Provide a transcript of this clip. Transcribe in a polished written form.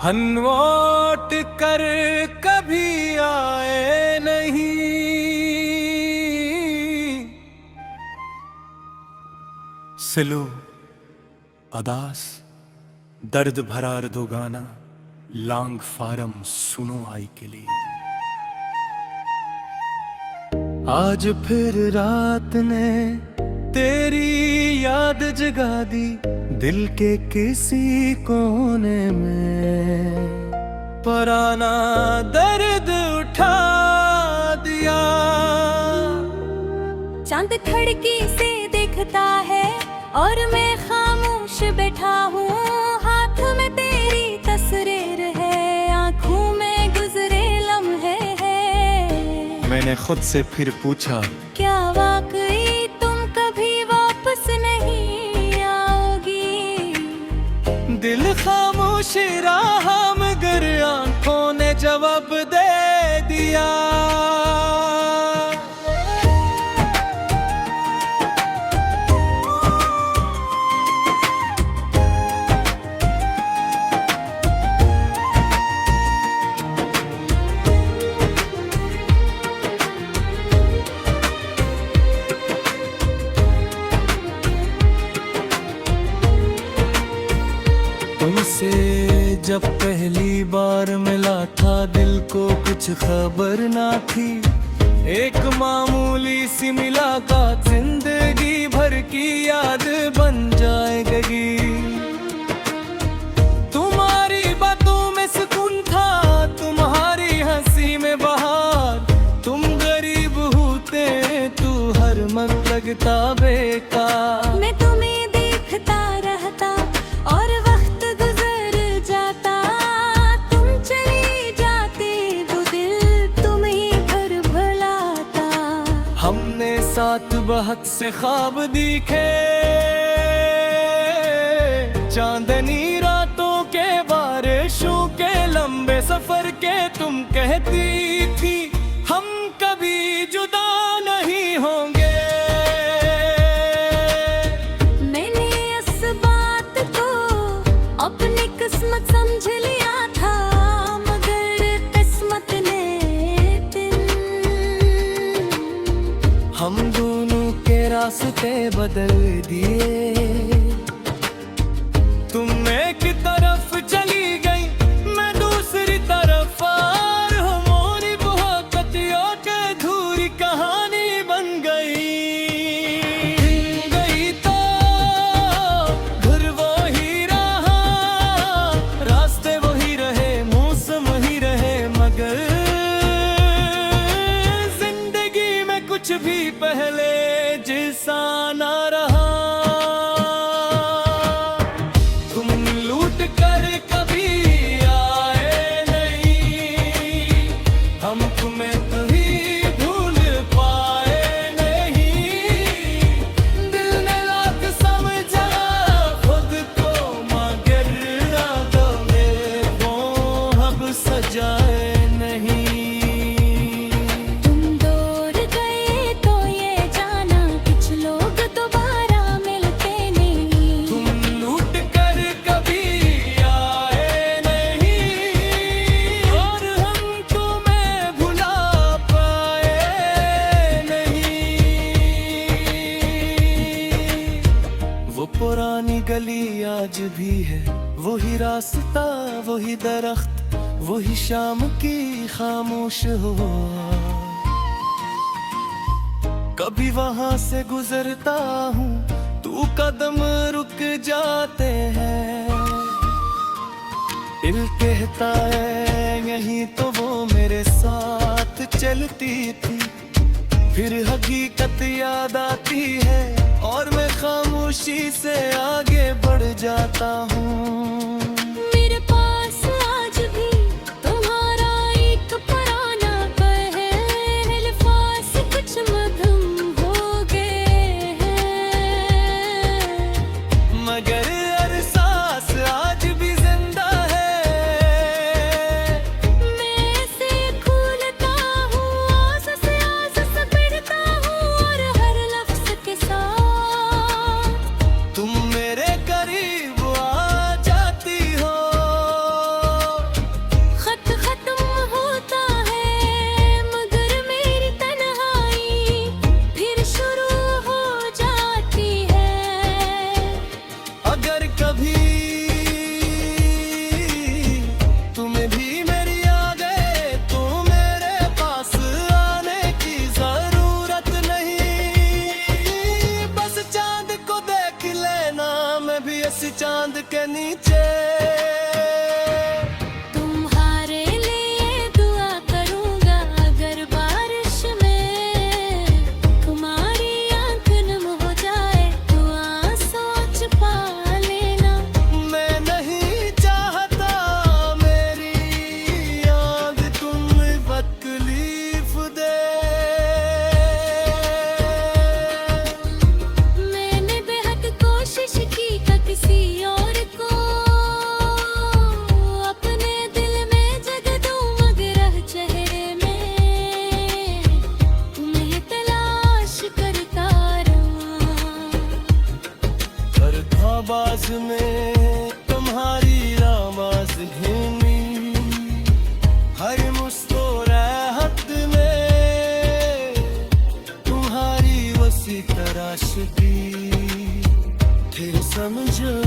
हनवोट कर कभी आए नहीं। सिलो अदास दर्द भरा दो गाना, लांग फारम सुनो आई के लिए। आज फिर रात ने तेरी याद जगा दी, दिल के किसी कोने में पराना दर्द उठा दिया। चांद खिड़की से देखता है और मैं खामोश बैठा हूँ। हाथ में तेरी तस्वीर है, आँखों में गुजरे लम्हे हैं। मैंने खुद से फिर पूछा, क्या वाकई तुम कभी वापस नहीं आओगी? दिल खामोश रहा मगर आँखों ने जवाब दे दिया। तुमसे जब पहली बार मिला था दिल को कुछ खबर ना थी। एक मामूली सी मुलाकात जिंदगी भर की याद बन जाएगी। तुम्हारी बातों में सुकून था, तुम्हारी हंसी में बहार। तुम गरीब होते तू हर मन लगता बेकार। मैं तुम्हें देखता रहता और वक्त गुजर जाता। तुम चली जाती वो दिल तुम ही घर भुलाता। हमने साथ बहुत से ख्वाब देखे, चांदनी रातों के बारिशों के लंबे सफर के। तुम कहती थी हम कभी जुदा नहीं होंगे। मैंने इस बात को अपनी किस्मत समझ लिया था, मगर किस्मत ने दिन हम दोनों के रास्ते बदल दिए। तुम एक तरफ चली गई, मैं दूसरी तरफ। और हमारी मोहब्बतियों के अधूरी कहानी बन गई तो घर वो ही रहा, रास्ते वही रहे, मौसम ही रहे। मगर जिंदगी में कुछ भी पहले जैसा ना रहा। तुम लूट कर कभी आए नहीं, हम तुम्हें कभी भूल पाए नहीं। दिल ने लाख समझा खुद को, मगर रातों में वो अब सजाए नहीं। तुम दूर गए तो ये जाना कुछ लोग दोबारा मिलते नहीं। तुम लूट कर कभी आए नहीं, और हम तुम्हें भुला पाए नहीं। वो पुरानी गली आज भी है, वही रास्ता, वही दरख्त, वही शाम की खामोश हुआ। कभी वहां से गुजरता हूँ, तू कदम रुक जाते हैं। दिल कहता है यहीं तो वो मेरे साथ चलती थी। फिर हकीकत याद आती है और मैं खामोशी से आगे बढ़ जाता हूँ। मेरे पास आज भी तुम्हारा एक पुराना पहल, अल्फाज कुछ मधुम हो गए हैं। मगर एहसास आज भी जिंदा है। मैं ऐसे खोलता हूँ, आस से भिड़ता हूँ, और हर लफ्ज के साथ तुम मेरे करीब आ जाती समझो